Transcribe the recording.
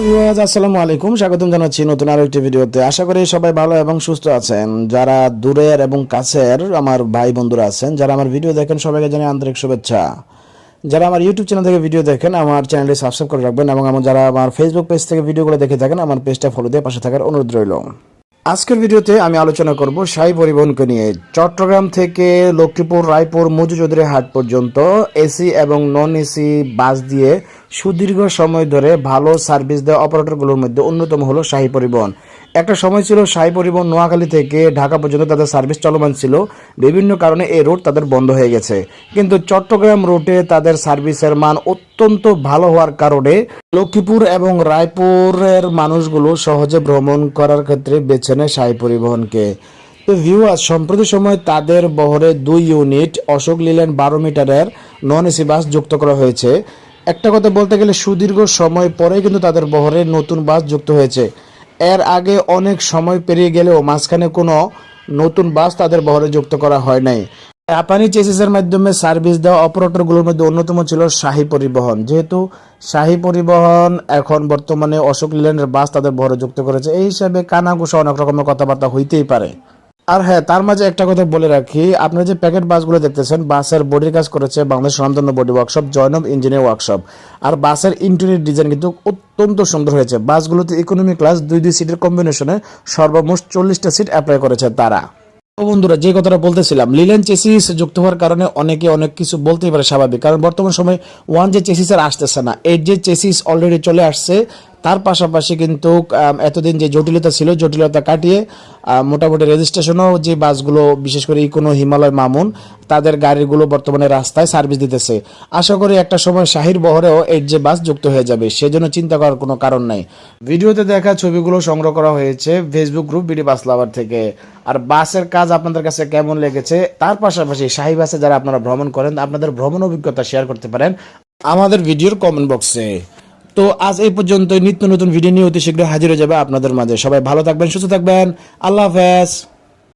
Viewers আসসালামু আলাইকুম, স্বাগতম জানাচ্ছি নতুন আরো একটি ভিডিওতে। আশা করি সবাই ভালো এবং সুস্থ আছেন। যারা দূরের এবং কাছের আমার ভাই বন্ধুরা আছেন, যারা আমার ভিডিও দেখেন, সবাইকে জানাই আন্তরিক শুভেচ্ছা। যারা আমার ইউটিউব চ্যানেল থেকে ভিডিও দেখেন, আমার চ্যানেলটি সাবস্ক্রাইব করে রাখবেন এবং যারা আমার ফেসবুক পেজ থেকে ভিডিওগুলো দেখে থাকেন, আমার পেজটা ফলো দিয়ে পাশে থাকার অনুরোধ রইল। আজকের ভিডিওতে আমি আলোচনা করব শাহী পরিবহনকে নিয়ে। চট্টগ্রাম থেকে লক্ষ্মীপুর, রায়পুর, মৌজুচৌধুরী হাট পর্যন্ত এসি এবং নন এসি বাস দিয়ে সুদীর্ঘ সময় ধরে ভালো সার্ভিস দেওয়া অপারেটরগুলোর মধ্যে অন্যতম হলো শাহী পরিবহন। একটা সময় ছিল শাহী পরিবহন নোয়াখালী থেকে ঢাকা পর্যন্ত তাদের সার্ভিস চলমান ছিল। বিভিন্ন কারণে এই রুট তাদের বন্ধ হয়ে গেছে, কিন্তু চট্টগ্রাম রুটে তাদের সার্ভিসের মান অত্যন্ত ভালো হওয়ার কারণে লক্ষ্মীপুর এবং রায়পুরের মানুষগুলো সহজে ভ্রমণ করার ক্ষেত্রে বেছে নেয় শাহী পরিবহনকে। তো ভিউয়ার্স, সম্প্রতি সময় তাদের বহরে 2 ইউনিট অশোক লিল্যান্ড 12 মিটারের নন এসি বাস যুক্ত করা হয়েছে। একটা কথা বলতে গেলে সুদীর্ঘ সময় পরে কিন্তু তাদের বহরে নতুন বাস যুক্ত হয়েছে। এর আগে অনেক সময় পেরিয়ে গেলেও মাঝখানে কোনো নতুন বাস তাদের বহরে যুক্ত করা হয় নাই। জাপানি চেসিসের মাধ্যমে সার্ভিস দেওয়া অপারেটরগুলোর মধ্যে অন্যতম ছিল শাহী পরিবহন। যেহেতু শাহী পরিবহন এখন বর্তমানে অশোক লিল্যান্ডের বাস তাদের বহরে যুক্ত করেছে, এই হিসাবে কানাঘুষা অনেক রকমের কথাবার্তা হইতেই পারে। আর হ্যাঁ, তার মাঝে একটা কথা বলে রাখি, আপনারা যে প্যাকেট বাসগুলো দেখতেছেন, বাসের বডির কাজ করেছে বাংলাদেশ স্বনামধন্য body workshop, Zainab engineer workshop. আর বাসের ইন্টেরিয়র ডিজাইন কিন্তু অত্যন্ত সুন্দর হয়েছে। বাসগুলোতে ইকোনমি ক্লাস 2 সিটের কম্বিনেশনে সর্বমোট 40টা সিট অ্যাপ্লাই করেছে তারা। বন্ধুরা, যে কথাটা বলতেছিলাম, লিল্যান্ড চেসিস যুক্ত হওয়ার কারণে অনেকে অনেক কিছু বলতেই পারে, স্বাভাবিক। কারণ বর্তমান সময় 1 যে চেসিস আর আসতেছে না, 8 যে চেসিস অলরেডি চলে আসছে। তার পাশাপাশি কিন্তু এতদিন যে জটিলতা ছিল, জটিলতা কাটিয়ে মোটামুটি রেজিস্ট্রেশনও যে বাসগুলো, বিশেষ করে ইকোনো, হিমালয়, মামুন, তাদের গাড়িগুলো বর্তমানে রাস্তায় সার্ভিস দিতেছে। আশা করি একটা সময় শাহীর বহরেও 8 যে বাস যুক্ত হয়ে যাবে, সেজন্য চিন্তা করার কোনো কারণ নাই। ভিডিওতে দেখা ছবিগুলো সংগ্রহ করা হয়েছে ফেসবুক গ্রুপ বিডি বাস লাভার থেকে। আর বাসের কাজ আপনাদের কাছে কেমন লেগেছে, তার পাশাপাশি শাহী বাসে যারা আপনারা ভ্রমণ করেন, আপনাদের ভ্রমণ অভিজ্ঞতা শেয়ার করতে পারেন আমাদের ভিডিওর কমেন্ট বক্সে। তো আজ এই পর্যন্ত, নিত্য নতুন ভিডিও নিয়ে অতি শীঘ্র হাজির হয়ে যাবে আপনাদের মাঝে। সবাই ভালো থাকবেন, সুস্থ থাকবেন। আল্লাহ হাফেজ।